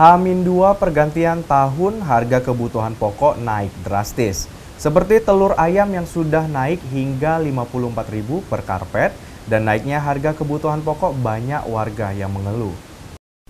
H-2 pergantian tahun, harga kebutuhan pokok naik drastis. Seperti telur ayam yang sudah naik hingga Rp54.000 per karpet, dan naiknya harga kebutuhan pokok banyak warga yang mengeluh.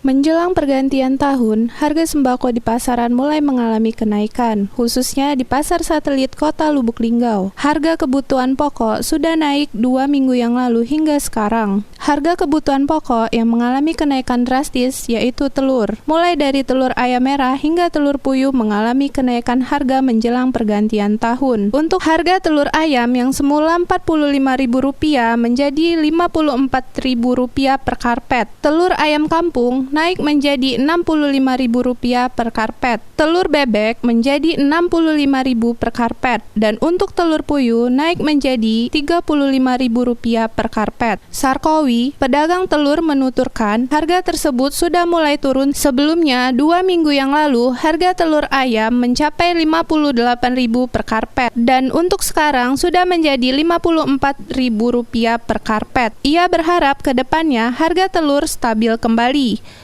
Menjelang pergantian tahun, harga sembako di pasaran mulai mengalami kenaikan, khususnya di Pasar Satelit Kota Lubuk Linggau. Harga kebutuhan pokok sudah naik 2 minggu yang lalu hingga sekarang. Harga kebutuhan pokok yang mengalami kenaikan drastis yaitu telur. Mulai dari telur ayam merah hingga telur puyuh mengalami kenaikan harga menjelang pergantian tahun. Untuk harga telur ayam yang semula Rp45.000 menjadi Rp54.000 per karpet. Telur ayam kampung naik menjadi Rp65.000 per karpet. Telur bebek menjadi Rp65.000 per karpet. Dan untuk telur puyuh naik menjadi Rp35.000 per karpet. Sarkowi, pedagang telur menuturkan harga tersebut sudah mulai turun. Sebelumnya, 2 minggu yang lalu, harga telur ayam mencapai Rp58.000 per karpet. Dan untuk sekarang sudah menjadi Rp54.000 per karpet. Ia berharap ke depannya harga telur stabil kembali.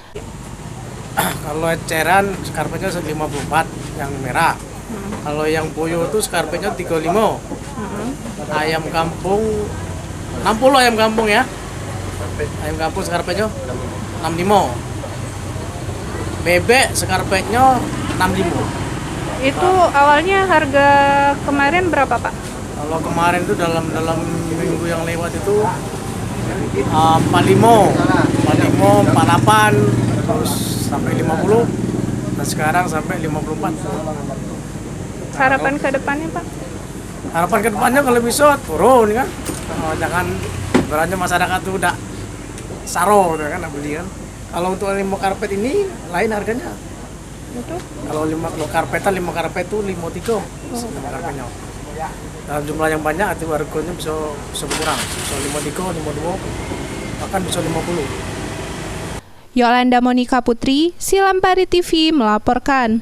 Kalau eceran skarpetnya 54 yang merah. Kalau yang puyuh itu skarpetnya 35. Ayam kampung 60 ayam kampung ya. Ayam kampung skarpetnya 65. Bebek skarpetnya 65. Itu awalnya harga kemarin berapa, Pak? Kalau kemarin itu dalam minggu yang lewat itu 45, 48, terus sampai 50, dan sekarang sampai 54. Harapan ke depannya, Pak? Harapan ke depannya kalau bisa turun kan. Jangan berarti masyarakat itu udah saro kan beli kan. Kalau untuk 5 karpet ini lain harganya. Itu? Kalau 5 karpetan 5 karpet itu 53 5 karpetnya. Dalam jumlah yang banyak itu harganya bisa berkurang. Bisa 53, 52, bahkan bisa 50. Yolanda Monika Putri, Silampari TV melaporkan.